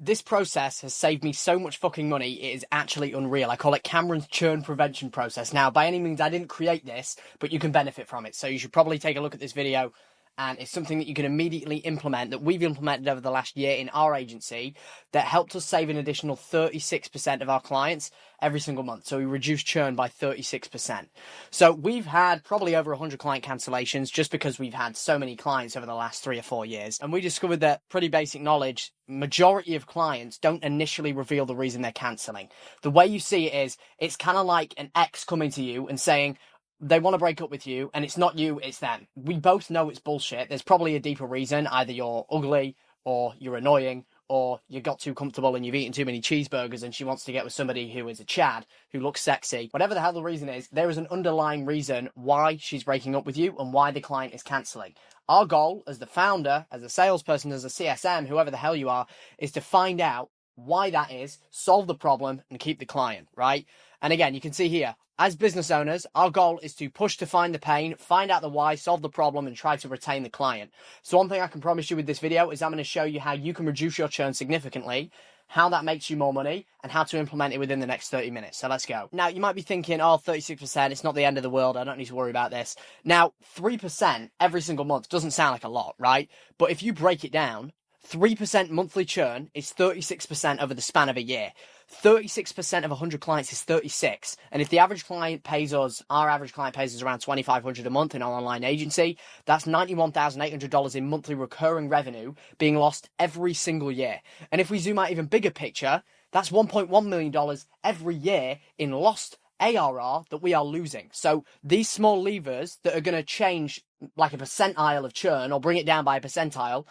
This process has saved me so much fucking money, it is actually unreal. I call it Cameron's churn prevention process. Now, by any means, I didn't create this, but you can benefit from it. So you should probably take a look at this video, and it's something that you can immediately implement, that we've implemented over the last year in our agency, that helped us save an additional 36% of our clients every single month. So we reduced churn by 36%. So we've had probably over 100 client cancellations just because we've had so many clients over the last 3 or 4 years. And we discovered that, pretty basic knowledge, majority of clients don't initially reveal the reason they're cancelling. The way you see it is, it's kind of like an ex coming to you and saying, they want to break up with you, and it's not you, it's them. We both know it's bullshit. There's probably a deeper reason. Either you're ugly, or you're annoying, or you got too comfortable and you've eaten too many cheeseburgers and she wants to get with somebody who is a Chad, who looks sexy. Whatever the hell the reason is, there is an underlying reason why she's breaking up with you and why the client is cancelling. Our goal as the founder, as a salesperson, as a CSM, whoever the hell you are, is to find out why that is, solve the problem, and keep the client, right? And again, you can see here, as business owners, our goal is to push to find the pain, find out the why, solve the problem, and try to retain the client. So one thing I can promise you with this video is I'm going to show you how you can reduce your churn significantly, how that makes you more money, and how to implement it within the next 30 minutes. So let's go. Now, you might be thinking, oh, 36%, it's not the end of the world. I don't need to worry about this. Now, 3% every single month doesn't sound like a lot, right? But if you break it down, 3% monthly churn is 36% over the span of a year. 36% of 100 clients is 36. And if the average client pays us, our average client pays us around $2,500 a month in our online agency, that's $91,800 in monthly recurring revenue being lost every single year. And if we zoom out even bigger picture, that's $1.1 million every year in lost ARR that we are losing. So these small levers that are going to change like a percentile of churn or bring it down by a percentile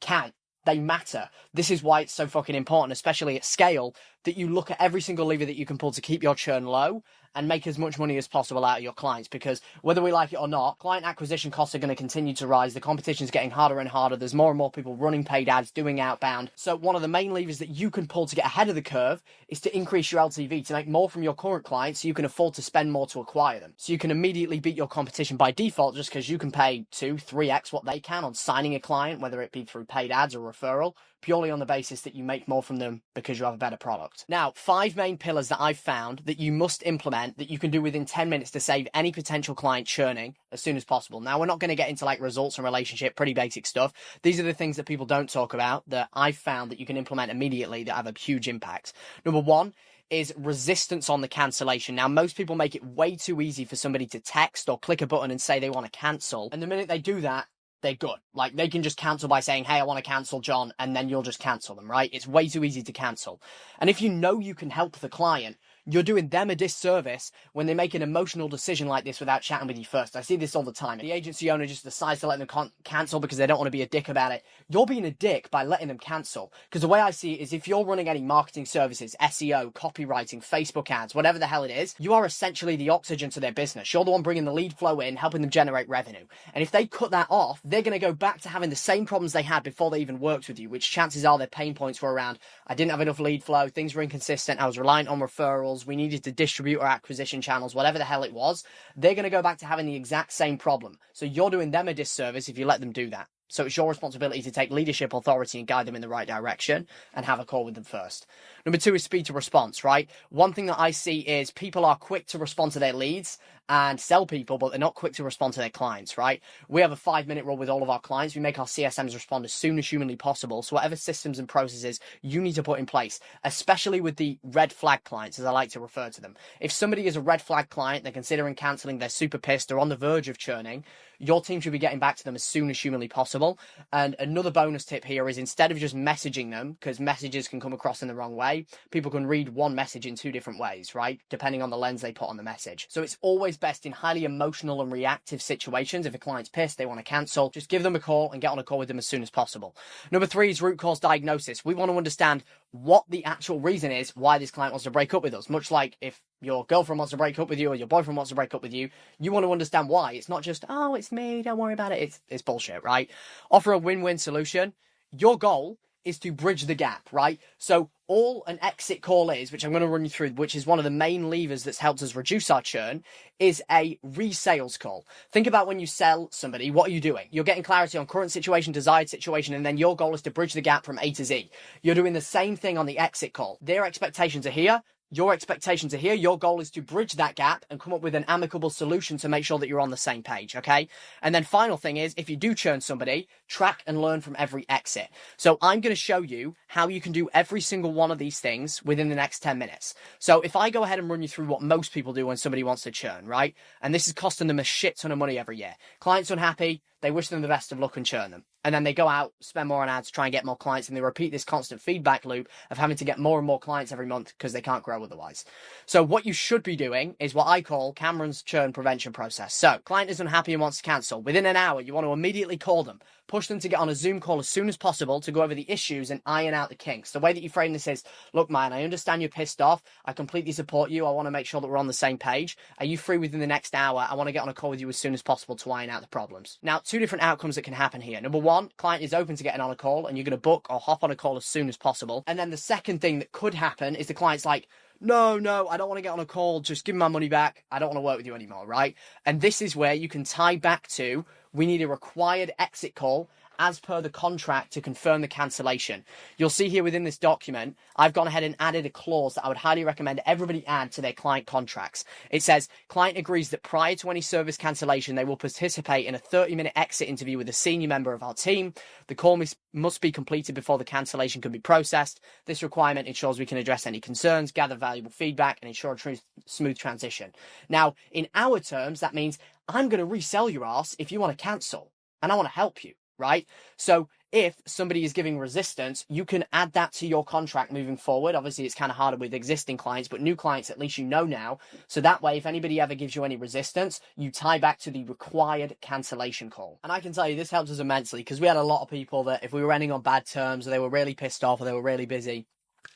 count. They matter. This is why it's so fucking important, especially at scale, that you look at every single lever that you can pull to keep your churn low and make as much money as possible out of your clients. Because whether we like it or not, client acquisition costs are going to continue to rise. The competition's getting harder and harder. There's more and more people running paid ads, doing outbound. So one of the main levers that you can pull to get ahead of the curve is to increase your LTV, to make more from your current clients so you can afford to spend more to acquire them. So you can immediately beat your competition by default just because you can pay 2, 3x what they can on signing a client, whether it be through paid ads or referral, purely on the basis that you make more from them because you have a better product. Now, 5 main pillars that I've found that you must implement that you can do within 10 minutes to save any potential client churning as soon as possible. Now, we're not going to get into like results and relationship, pretty basic stuff. These are the things that people don't talk about that I've found that you can implement immediately that have a huge impact. Number 1 is resistance on the cancellation. Now, most people make it way too easy for somebody to text or click a button and say they want to cancel. And the minute they do that, they're good. Like, they can just cancel by saying, hey, I want to cancel, John, and then you'll just cancel them, right? It's way too easy to cancel. And if you know you can help the client, you're doing them a disservice when they make an emotional decision like this without chatting with you first. I see this all the time. The agency owner just decides to let them cancel because they don't want to be a dick about it. You're being a dick by letting them cancel. Because the way I see it is, if you're running any marketing services, SEO, copywriting, Facebook ads, whatever the hell it is, you are essentially the oxygen to their business. You're the one bringing the lead flow in, helping them generate revenue. And if they cut that off, they're going to go back to having the same problems they had before they even worked with you, which chances are their pain points were around, I didn't have enough lead flow, things were inconsistent, I was reliant on referrals, we needed to distribute our acquisition channels, whatever the hell it was. They're going to go back to having the exact same problem. So you're doing them a disservice if you let them do that. So it's your responsibility to take leadership authority and guide them in the right direction and have a call with them first. Number 2 is speed to response, right? One thing that I see is people are quick to respond to their leads and sell people, but they're not quick to respond to their clients, right? We have a 5-minute rule with all of our clients. We make our CSMs respond as soon as humanly possible. So whatever systems and processes you need to put in place, especially with the red flag clients, as I like to refer to them. If somebody is a red flag client, they're considering canceling, they're super pissed, they're on the verge of churning, your team should be getting back to them as soon as humanly possible. And another bonus tip here is, instead of just messaging them, because messages can come across in the wrong way, people can read one message in 2 different ways, right? Depending on the lens they put on the message. So it's always best in highly emotional and reactive situations. If a client's pissed, they want to cancel, just give them a call and get on a call with them as soon as possible. Number 3 is root cause diagnosis. We want to understand what the actual reason is why this client wants to break up with us. Much like if your girlfriend wants to break up with you or your boyfriend wants to break up with you, you want to understand why. It's not just, oh, it's me, don't worry about it. It's bullshit, right? Offer a win-win solution. Your goal is to bridge the gap, right? So All an exit call is, which I'm going to run you through, which is one of the main levers that's helped us reduce our churn, is a resales call. Think about when you sell somebody, what are you doing? You're getting clarity on current situation, desired situation, and then your goal is to bridge the gap from A to Z. You're doing the same thing on the exit call. Their expectations are here. Your expectations are here. Your goal is to bridge that gap and come up with an amicable solution to make sure that you're on the same page, okay? And then final thing is, if you do churn somebody, track and learn from every exit. So I'm going to show you how you can do every single one of these things within the next 10 minutes. So if I go ahead and run you through what most people do when somebody wants to churn, right? And this is costing them a shit ton of money every year. Clients unhappy, they wish them the best of luck and churn them. And then they go out, spend more on ads, try and get more clients, and they repeat this constant feedback loop of having to get more and more clients every month because they can't grow otherwise. So what you should be doing is what I call Cameron's churn prevention process. So client is unhappy and wants to cancel. Within an hour, you want to immediately call them, push them to get on a Zoom call as soon as possible to go over the issues and iron out the kinks. The way that you frame this is, look, man, I understand you're pissed off. I completely support you. I want to make sure that we're on the same page. Are you free within the next hour? I want to get on a call with you as soon as possible to iron out the problems. Now, two different outcomes that can happen here. Number one, client is open to getting on a call and you're going to book or hop on a call as soon as possible. And then the second thing that could happen is the client's like, no, I don't want to get on a call. Just give me my money back. I don't want to work with you anymore, right? And this is where you can tie back to, we need a required exit call as per the contract to confirm the cancellation. You'll see here within this document, I've gone ahead and added a clause that I would highly recommend everybody add to their client contracts. It says, client agrees that prior to any service cancellation, they will participate in a 30-minute exit interview with a senior member of our team. The call must be completed before the cancellation can be processed. This requirement ensures we can address any concerns, gather valuable feedback, and ensure a smooth transition. Now, in our terms, that means I'm going to resell your ass if you want to cancel, and I want to help you. Right? So if somebody is giving resistance, you can add that to your contract moving forward. Obviously, it's kind of harder with existing clients, but new clients, at least you know now. So that way, if anybody ever gives you any resistance, you tie back to the required cancellation call. And I can tell you, this helps us immensely because we had a lot of people that if we were ending on bad terms or they were really pissed off or they were really busy,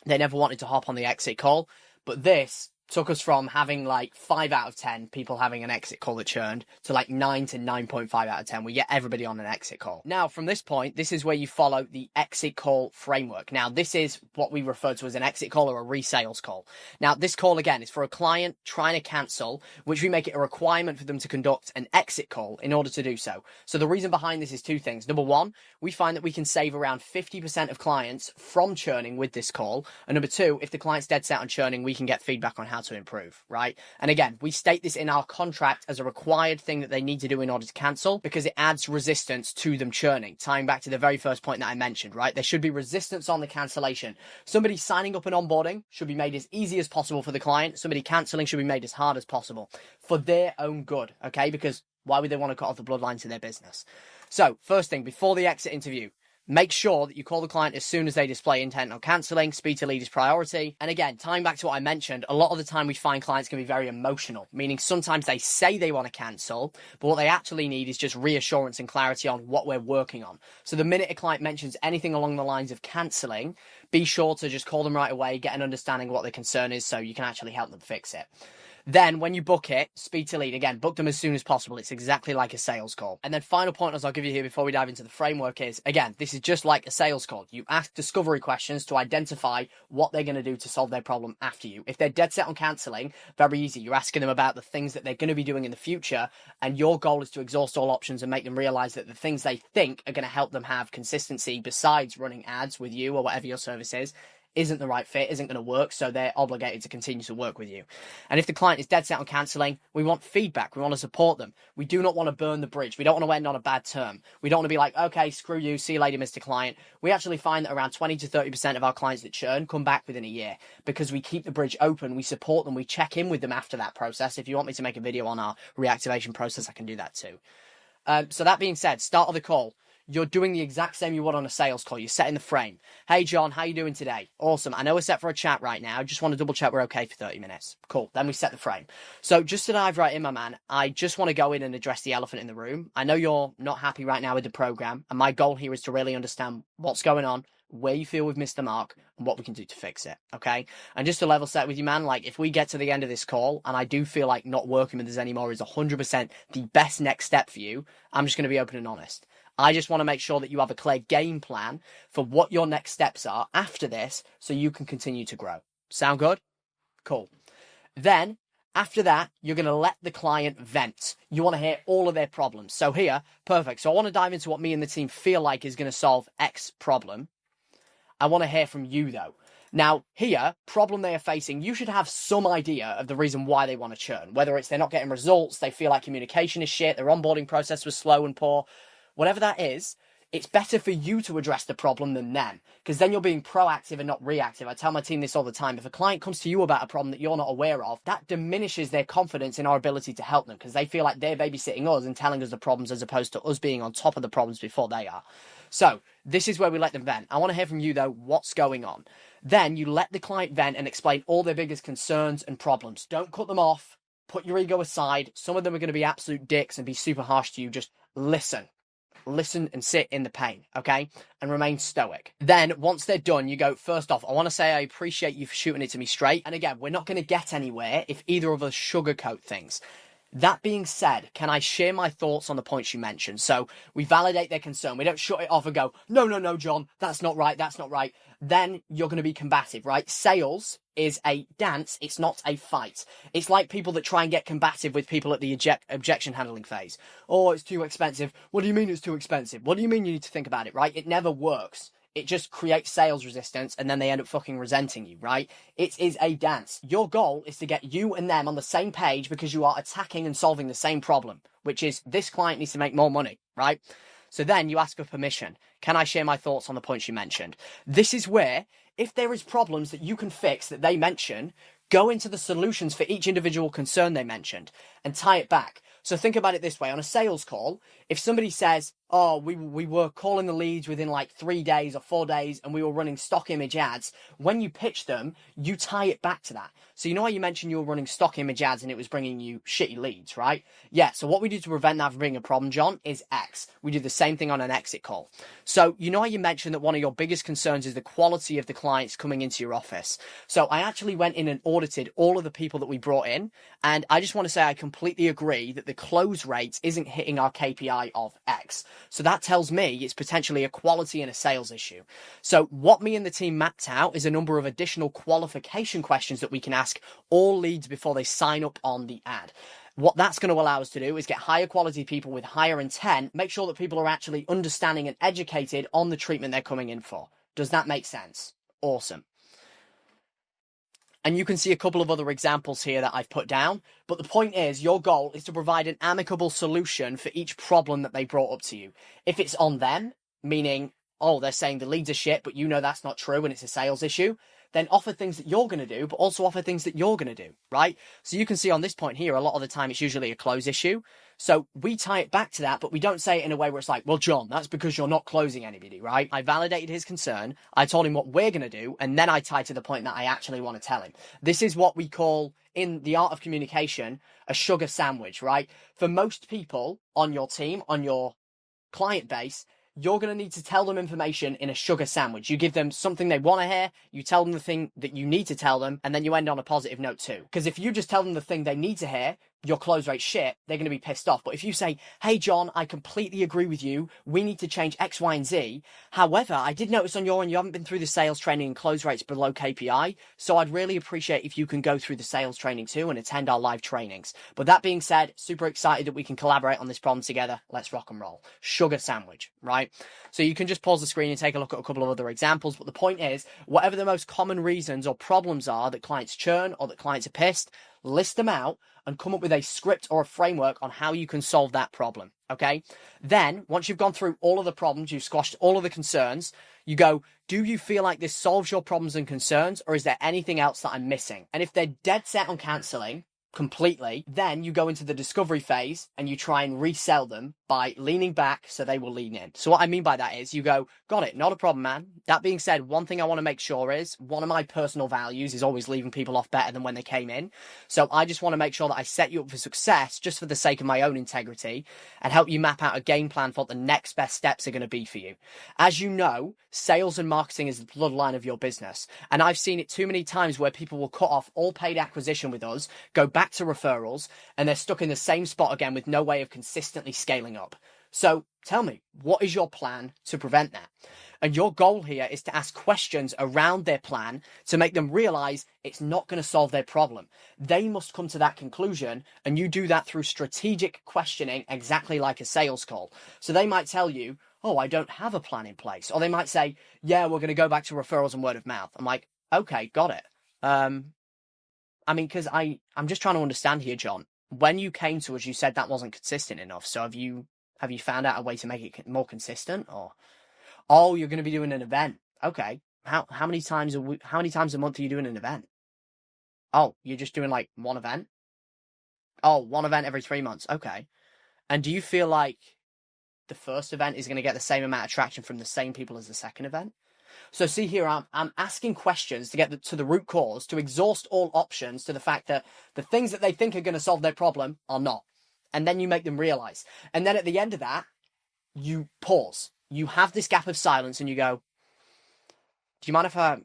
they never wanted to hop on the exit call. But this took us from having like 5 out of 10 people having an exit call that churned to like 9 to 9.5 out of 10. We get everybody on an exit call. Now, from this point, this is where you follow the exit call framework. Now, this is what we refer to as an exit call or a resales call. Now, this call, again, is for a client trying to cancel, which we make it a requirement for them to conduct an exit call in order to do so. So the reason behind this is two things. Number one, we find that we can save around 50% of clients from churning with this call. And number two, if the client's dead set on churning, we can get feedback on how to improve, right? And again, we state this in our contract as a required thing that they need to do in order to cancel because it adds resistance to them churning, tying back to the very first point that I mentioned, right? There should be resistance on the cancellation. Somebody signing up and onboarding should be made as easy as possible for the client. Somebody canceling should be made as hard as possible for their own good, okay? Because why would they want to cut off the bloodline to their business? So first thing, before the exit interview, make sure that you call the client as soon as they display intent on cancelling. Speed to lead is priority. And again, tying back to what I mentioned, a lot of the time we find clients can be very emotional, meaning sometimes they say they want to cancel, but what they actually need is just reassurance and clarity on what we're working on. So the minute a client mentions anything along the lines of cancelling, be sure to just call them right away, get an understanding of what their concern is so you can actually help them fix it. Then when you book it, speed to lead, again, book them as soon as possible. It's exactly like a sales call. And then final pointers I'll give you here before we dive into the framework is, again, this is just like a sales call. You ask discovery questions to identify what they're going to do to solve their problem after you. If they're dead set on cancelling, very easy. You're asking them about the things that they're going to be doing in the future. And your goal is to exhaust all options and make them realize that the things they think are going to help them have consistency besides running ads with you or whatever your service is, isn't the right fit, isn't going to work, so they're obligated to continue to work with you. And if the client is dead set on cancelling, we want feedback. We want to support them. We do not want to burn the bridge. We don't want to end on a bad term. We don't want to be like, okay, screw you, see you later, Mr. Client. We actually find that around 20 to 30% of our clients that churn come back within a year because we keep the bridge open, we support them, we check in with them after that process. If you want me to make a video on our reactivation process, I can do that too. So that being said, start of the call. You're doing the exact same you would on a sales call. You're setting the frame. Hey, John, how you doing today? Awesome. I know we're set for a chat right now. Just want to double check we're okay for 30 minutes. Cool. Then we set the frame. So just to dive right in, my man, I just want to go in and address the elephant in the room. I know you're not happy right now with the program. And my goal here is to really understand what's going on, where you feel we've missed the mark, and what we can do to fix it, okay? And just to level set with you, man, like if we get to the end of this call and I do feel like not working with us anymore is 100% the best next step for you, I'm just going to be open and honest. I just want to make sure that you have a clear game plan for what your next steps are after this so you can continue to grow. Sound good? Cool. Then, after that, you're going to let the client vent. You want to hear all of their problems. So here, perfect. So I want to dive into what me and the team feel like is going to solve X problem. I want to hear from you, though. Now, here, problem they are facing, you should have some idea of the reason why they want to churn. Whether it's they're not getting results, they feel like communication is shit, their onboarding process was slow and poor. Whatever that is, it's better for you to address the problem than them, because then you're being proactive and not reactive. I tell my team this all the time. If a client comes to you about a problem that you're not aware of, that diminishes their confidence in our ability to help them, because they feel like they're babysitting us and telling us the problems as opposed to us being on top of the problems before they are. So this is where we let them vent. I want to hear from you, though, what's going on. Then you let the client vent and explain all their biggest concerns and problems. Don't cut them off. Put your ego aside. Some of them are going to be absolute dicks and be super harsh to you. Just listen. Listen and sit in the pain, okay? And remain stoic. Then, once they're done, you go, first off, I want to say I appreciate you for shooting it to me straight. And again, we're not going to get anywhere if either of us sugarcoat things. That being said, can I share my thoughts on the points you mentioned? So we validate their concern. We don't shut it off and go, no, John, that's not right, that's not right. Then you're going to be combative, right? Sales is a dance, it's not a fight. It's like people that try and get combative with people at the objection handling phase. Oh, it's too expensive. What do you mean it's too expensive? What do you mean you need to think about it, right? It never works. It just creates sales resistance and then they end up fucking resenting you, right? It is a dance. Your goal is to get you and them on the same page because you are attacking and solving the same problem, which is this client needs to make more money, right? So then you ask for permission. Can I share my thoughts on the points you mentioned? This is where, if there is problems that you can fix that they mention, go into the solutions for each individual concern they mentioned and tie it back. So think about it this way. On a sales call, if somebody says, oh, we were calling the leads within like 3 days or 4 days and we were running stock image ads, when you pitch them, you tie it back to that. So you know how you mentioned you were running stock image ads and it was bringing you shitty leads, right? Yeah, so what we do to prevent that from being a problem, John, is X. We do the same thing on an exit call. So you know how you mentioned that one of your biggest concerns is the quality of the clients coming into your office. So I actually went in and audited all of the people that we brought in, and I just want to say I completely agree that the close rate isn't hitting our KPI of X. So that tells me it's potentially a quality and a sales issue. So what me and the team mapped out is a number of additional qualification questions that we can ask all leads before they sign up on the ad. What that's going to allow us to do is get higher quality people with higher intent, make sure that people are actually understanding and educated on the treatment they're coming in for. Does that make sense? Awesome. And you can see a couple of other examples here that I've put down. But the point is, your goal is to provide an amicable solution for each problem that they brought up to you. If it's on them, meaning, oh, they're saying the leads are shit, but you know that's not true and it's a sales issue, then offer things that you're going to do, but also offer things that you're going to do, right? So you can see on this point here, a lot of the time it's usually a close issue. So we tie it back to that, but we don't say it in a way where it's like, well, John, that's because you're not closing anybody, right? I validated his concern. I told him what we're going to do. And then I tie to the point that I actually want to tell him. This is what we call, in the art of communication, a sugar sandwich, right? For most people on your team, on your client base, you're going to need to tell them information in a sugar sandwich. You give them something they want to hear, you tell them the thing that you need to tell them, and then you end on a positive note too. Because if you just tell them the thing they need to hear, your close rate shit, they're going to be pissed off. But if you say, hey, John, I completely agree with you. We need to change X, Y, and Z. However, I did notice on your end, you haven't been through the sales training and close rates below KPI. So I'd really appreciate if you can go through the sales training too and attend our live trainings. But that being said, super excited that we can collaborate on this problem together. Let's rock and roll. Sugar sandwich, right? So you can just pause the screen and take a look at a couple of other examples. But the point is, whatever the most common reasons or problems are that clients churn or that clients are pissed, list them out and come up with a script or a framework on how you can solve that problem, okay? Then, once you've gone through all of the problems, you've squashed all of the concerns, you go, do you feel like this solves your problems and concerns, or is there anything else that I'm missing? And if they're dead set on cancelling completely, then you go into the discovery phase and you try and resell them by leaning back so they will lean in. So what I mean by that is you go, got it, not a problem, man. That being said, one thing I want to make sure is one of my personal values is always leaving people off better than when they came in. So I just want to make sure that I set you up for success just for the sake of my own integrity and help you map out a game plan for what the next best steps are going to be for you. As you know, sales and marketing is the bloodline of your business. And I've seen it too many times where people will cut off all paid acquisition with us, go back to referrals, and they're stuck in the same spot again with no way of consistently scaling up. So tell me, what is your plan to prevent that? And your goal here is to ask questions around their plan to make them realize it's not going to solve their problem. They must come to that conclusion, and you do that through strategic questioning, exactly like a sales call. So they might tell you, oh, I don't have a plan in place. Or they might say, yeah, we're going to go back to referrals and word of mouth. I'm like, okay, got it. Because I'm just trying to understand here, John. When you came to us, you said that wasn't consistent enough. So have you found out a way to make it more consistent? Or, oh, you're going to be doing an event. Okay. How many times a week, how many times a month are you doing an event? Oh, you're just doing like one event? Oh, one event every 3 months. Okay. And do you feel like the first event is going to get the same amount of traction from the same people as the second event? So see here, I'm asking questions to get to the root cause, to exhaust all options to the fact that the things that they think are going to solve their problem are not. And then you make them realize. And then at the end of that, you pause. You have this gap of silence and you go, do you mind if I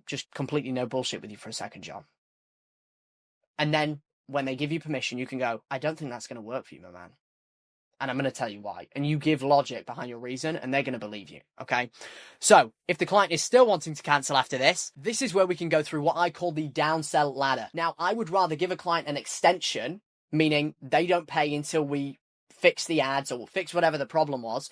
just completely no bullshit with you for a second, John? And then when they give you permission, you can go, I don't think that's going to work for you, my man. And I'm going to tell you why. And you give logic behind your reason, and they're going to believe you, okay? So if the client is still wanting to cancel after this is where we can go through what I call the downsell ladder. Now, I would rather give a client an extension, meaning they don't pay until we fix the ads or fix whatever the problem was,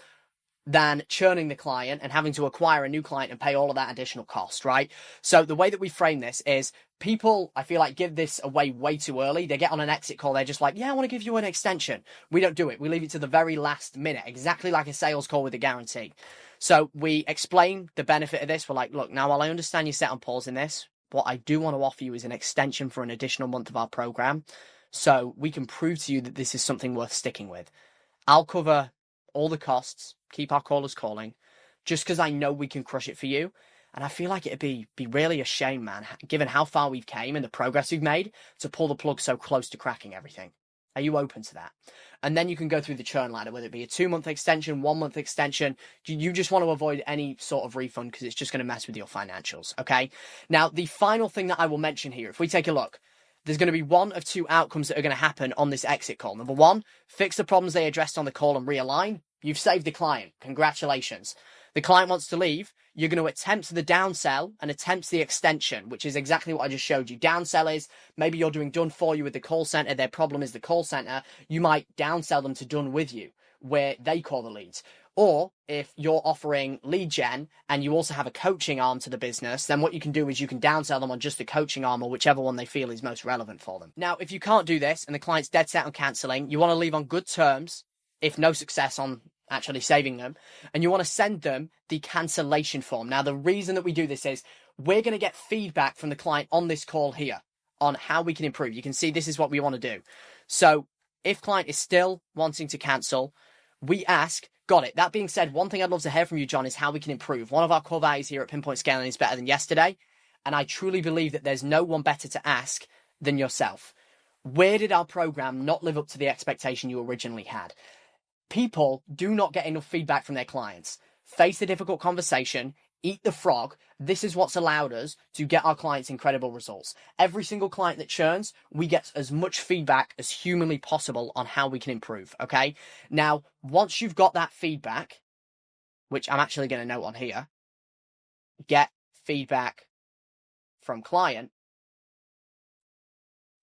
than churning the client and having to acquire a new client and pay all of that additional cost, right? So the way that we frame this is people, I feel like, give this away way too early. They get on an exit call. They're just like, yeah, I want to give you an extension. We don't do it. We leave it to the very last minute, exactly like a sales call with a guarantee. So we explain the benefit of this. We're like, look, now while I understand you're set on pause in this, what I do want to offer you is an extension for an additional month of our program. So we can prove to you that this is something worth sticking with. I'll cover all the costs, keep our callers calling, just because I know we can crush it for you. And I feel like it'd be really a shame, man, given how far we've came and the progress we've made, to pull the plug so close to cracking everything. Are you open to that? And then you can go through the churn ladder, whether it be a 2-month extension, 1-month extension. You just want to avoid any sort of refund because it's just going to mess with your financials, okay? Now, the final thing that I will mention here, if we take a look, there's going to be one of two outcomes that are going to happen on this exit call. Number one, fix the problems they addressed on the call and realign. You've saved the client. Congratulations. The client wants to leave. You're going to attempt the downsell and attempt the extension, which is exactly what I just showed you. Downsell is maybe you're doing done for you with the call center. Their problem is the call center. You might downsell them to done with you, where they call the leads. Or if you're offering lead gen and you also have a coaching arm to the business, then what you can do is you can downsell them on just the coaching arm or whichever one they feel is most relevant for them. Now, if you can't do this and the client's dead set on canceling, you want to leave on good terms, if no success on actually saving them, and you want to send them the cancellation form. Now, the reason that we do this is we're going to get feedback from the client on this call here on how we can improve. You can see this is what we want to do. So if client is still wanting to cancel, we ask, got it. That being said, one thing I'd love to hear from you, John, is how we can improve. One of our core values here at Pinpoint Scaling is better than yesterday. And I truly believe that there's no one better to ask than yourself. Where did our program not live up to the expectation you originally had? People do not get enough feedback from their clients. Face the difficult conversation, eat the frog. This is what's allowed us to get our clients incredible results. Every single client that churns, we get as much feedback as humanly possible on how we can improve, okay? Now, once you've got that feedback, which I'm actually going to note on here, get feedback from client,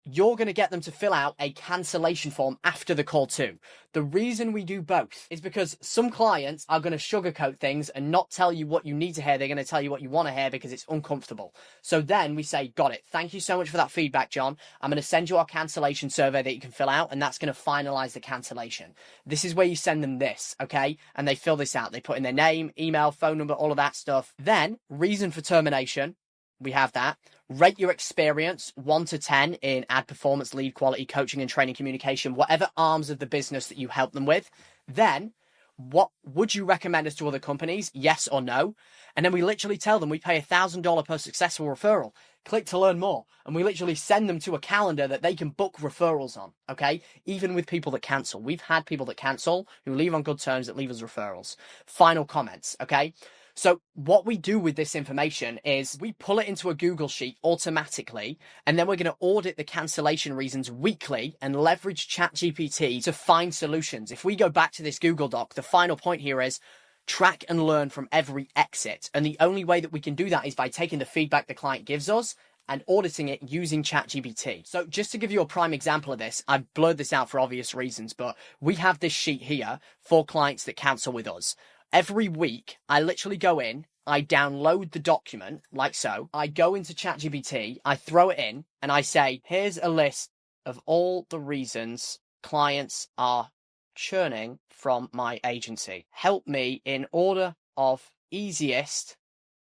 you're going to get them to fill out a cancellation form after the call too. The reason we do both is because some clients are going to sugarcoat things and not tell you what you need to hear. They're going to tell you what you want to hear because it's uncomfortable. So then we say, got it. Thank you so much for that feedback, John. I'm going to send you our cancellation survey that you can fill out, and that's going to finalize the cancellation. This is where you send them this, okay? And they fill this out. They put in their name, email, phone number, all of that stuff. Then reason for termination. We have that. Rate your experience 1 to 10 in ad performance, lead quality, coaching and training, communication, whatever arms of the business that you help them with. Then what would you recommend us to other companies? Yes or no? And then we literally tell them we pay $1,000 per successful referral. Click to learn more. And we literally send them to a calendar that they can book referrals on, okay? Even with people that cancel. We've had people that cancel who leave on good terms that leave us referrals. Final comments, okay? So what we do with this information is we pull it into a Google Sheet automatically, and then we're going to audit the cancellation reasons weekly and leverage ChatGPT to find solutions. If we go back to this Google Doc, the final point here is track and learn from every exit. And the only way that we can do that is by taking the feedback the client gives us and auditing it using ChatGPT. So just to give you a prime example of this, I've blurred this out for obvious reasons, but we have this sheet here for clients that cancel with us. Every week, I literally go in, I download the document like so, I go into ChatGPT, I throw it in, and I say, here's a list of all the reasons clients are churning from my agency. Help me in order of easiest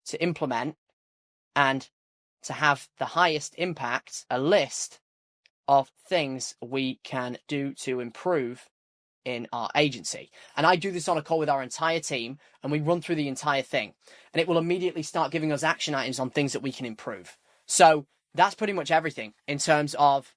to implement and to have the highest impact, a list of things we can do to improve in our agency. And I do this on a call with our entire team, and we run through the entire thing, and it will immediately start giving us action items on things that we can improve. So that's pretty much everything in terms of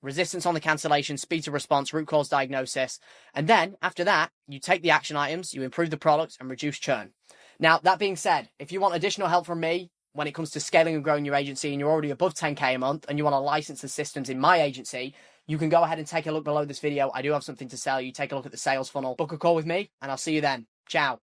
resistance on the cancellation, speed to response, root cause diagnosis. And then after that, you take the action items, you improve the product and reduce churn. Now, that being said, if you want additional help from me when it comes to scaling and growing your agency and you're already above 10K a month and you want to license the systems in my agency, you can go ahead and take a look below this video. I do have something to sell you. Take a look at the sales funnel, book a call with me, and I'll see you then. Ciao.